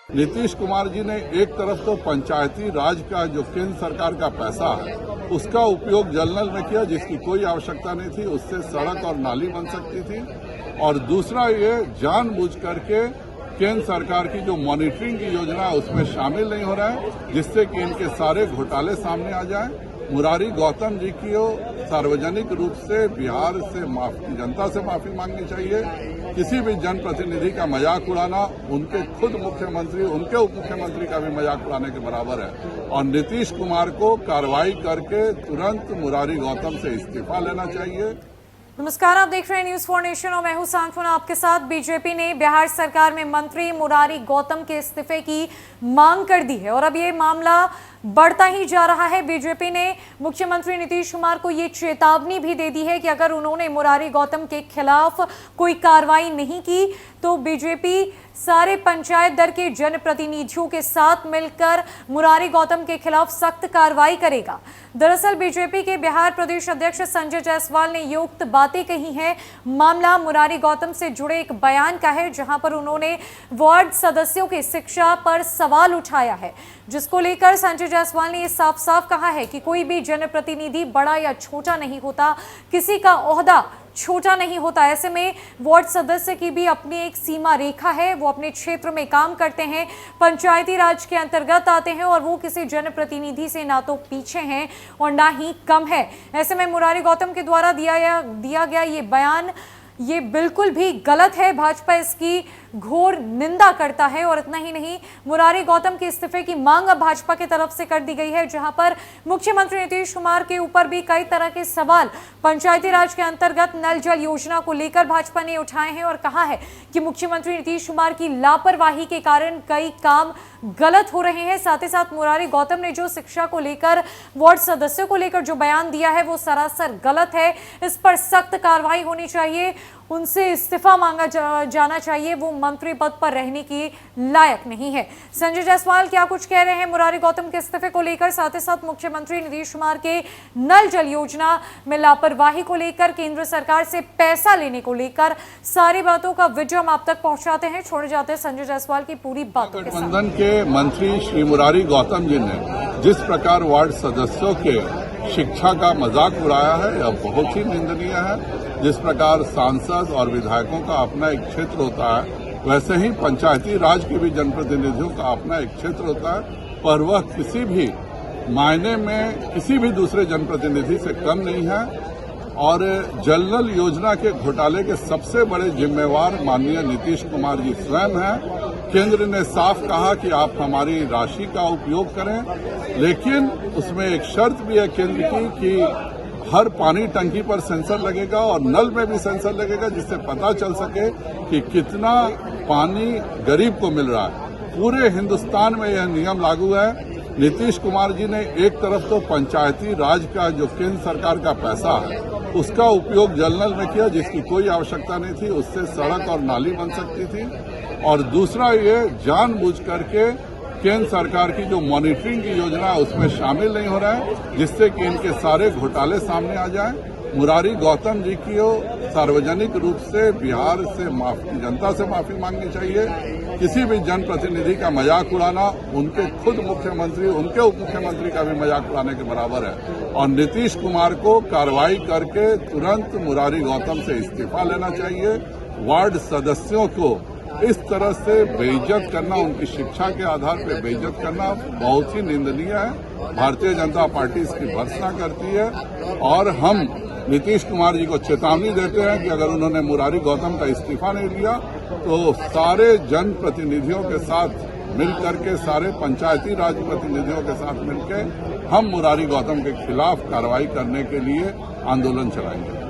नीतीश कुमार जी ने एक तरफ तो पंचायती राज का जो केंद्र सरकार का पैसा है उसका उपयोग जलनल में किया जिसकी कोई आवश्यकता नहीं थी, उससे सड़क और नाली बन सकती थी। और दूसरा ये जानबूझ करके केंद्र सरकार की जो मॉनिटरिंग की योजना है उसमें शामिल नहीं हो रहा है, जिससे कि इनके सारे घोटाले सामने आ जाए। मुरारी गौतम जी की सार्वजनिक रूप से बिहार से जनता से माफी मांगनी चाहिए। किसी भी जनप्रतिनिधि का मजाक उड़ाना उनके खुद मुख्यमंत्री, उनके उप मुख्यमंत्री का भी मजाक उड़ाने के बराबर है। और नीतीश कुमार को कार्रवाई करके तुरंत मुरारी गौतम से इस्तीफा लेना चाहिए। नमस्कार, आप देख रहे हैं न्यूज फॉर नेशन और मैं हूं सांत्वना आपके साथ। बीजेपी ने बिहार सरकार में मंत्री मुरारी गौतम के इस्तीफे की मांग कर दी है और अब ये मामला बढ़ता ही जा रहा है। बीजेपी ने मुख्यमंत्री नीतीश कुमार को ये चेतावनी भी दे दी है कि अगर उन्होंने मुरारी गौतम के खिलाफ कोई कार्रवाई नहीं की तो बीजेपी सारे पंचायत दर के जनप्रतिनिधियों के साथ मिलकर मुरारी गौतम के खिलाफ सख्त कार्रवाई करेगा। दरअसल बीजेपी के बिहार प्रदेश अध्यक्ष संजय जायसवाल ने ये उक्त बातें कही हैं। मामला मुरारी गौतम से जुड़े एक बयान का है जहां पर उन्होंने वार्ड सदस्यों की शिक्षा पर सवाल उठाया है, जिसको लेकर संजय जायसवाल ने ये साफ साफ कहा है कि कोई भी जनप्रतिनिधि बड़ा या छोटा नहीं होता, किसी का ओहदा छोटा नहीं होता। ऐसे में वार्ड सदस्य की भी अपनी एक सीमा रेखा है, वो अपने क्षेत्र में काम करते हैं, पंचायती राज के अंतर्गत आते हैं और वो किसी जनप्रतिनिधि से ना तो पीछे हैं और ना ही कम है। ऐसे में मुरारी गौतम के द्वारा दिया गया ये बयान ये बिल्कुल भी गलत है। भाजपा इसकी घोर निंदा करता है और इतना ही नहीं, मुरारी गौतम के इस्तीफे की मांग अब भाजपा की तरफ से कर दी गई है, जहां पर मुख्यमंत्री नीतीश कुमार के ऊपर भी कई तरह के सवाल पंचायती राज के अंतर्गत नल जल योजना को लेकर भाजपा ने उठाए हैं और कहा है कि मुख्यमंत्री नीतीश कुमार की लापरवाही के कारण कई काम गलत हो रहे हैं। साथ ही साथ मुरारी गौतम ने जो शिक्षा को लेकर, वार्ड सदस्यों को लेकर जो बयान दिया है वो सरासर गलत है। इस पर सख्त कार्रवाई होनी चाहिए, उनसे इस्तीफा मांगा जाना चाहिए, वो मंत्री पद पर रहने की लायक नहीं है। संजय जायसवाल क्या कुछ कह रहे हैं मुरारी गौतम के इस्तीफे को लेकर, साथ ही साथ मुख्यमंत्री नीतीश कुमार के नल जल योजना में लापरवाही को लेकर, केंद्र सरकार से पैसा लेने को लेकर, सारी बातों का वीडियो हम आप तक पहुंचाते हैं। छोड़े जाते हैं संजय जायसवाल की पूरी बातों के साथ। गठबंधन के मंत्री श्री मुरारी गौतम जी ने जिस प्रकार वार्ड सदस्यों के शिक्षा का मजाक उड़ाया है यह बहुत ही निंदनीय है। जिस प्रकार सांसद और विधायकों का अपना एक क्षेत्र होता है, वैसे ही पंचायती राज के भी जनप्रतिनिधियों का अपना एक क्षेत्र होता है, पर वह किसी भी मायने में किसी भी दूसरे जनप्रतिनिधि से कम नहीं है। और जलनल योजना के घोटाले के सबसे बड़े जिम्मेवार माननीय नीतीश कुमार जी स्वयं हैं। केंद्र ने साफ कहा कि आप हमारी राशि का उपयोग करें, लेकिन उसमें एक शर्त भी है केंद्र की कि हर पानी टंकी पर सेंसर लगेगा और नल में भी सेंसर लगेगा, जिससे पता चल सके कि कितना पानी गरीब को मिल रहा है। पूरे हिंदुस्तान में यह नियम लागू है। नीतीश कुमार जी ने एक तरफ तो पंचायती राज का जो केंद्र सरकार का पैसा है उसका उपयोग जलनल में किया जिसकी कोई आवश्यकता नहीं थी, उससे सड़क और नाली बन सकती थी। और दूसरा ये जानबूझ करके केंद्र सरकार की जो मॉनिटरिंग की योजना है उसमें शामिल नहीं हो रहा है, जिससे कि इनके सारे घोटाले सामने आ जाए। मुरारी गौतम जी की सार्वजनिक रूप से बिहार से जनता से माफी मांगनी चाहिए। किसी भी जनप्रतिनिधि का मजाक उड़ाना उनके खुद मुख्यमंत्री, उनके उप मुख्यमंत्री का भी मजाक उड़ाने के बराबर है। और नीतीश कुमार को कार्रवाई करके तुरंत मुरारी गौतम से इस्तीफा लेना चाहिए। वार्ड सदस्यों को इस तरह से बेइज्जत करना, उनकी शिक्षा के आधार पर बेइज्जत करना बहुत ही निंदनीय है। भारतीय जनता पार्टी इसकी भर्त्सना करती है और हम नीतीश कुमार जी को चेतावनी देते हैं कि अगर उन्होंने मुरारी गौतम का इस्तीफा नहीं लिया तो सारे जनप्रतिनिधियों के साथ मिलकर के, सारे पंचायती राज प्रतिनिधियों के साथ मिलकर हम मुरारी गौतम के खिलाफ कार्रवाई करने के लिए आंदोलन चलाएंगे।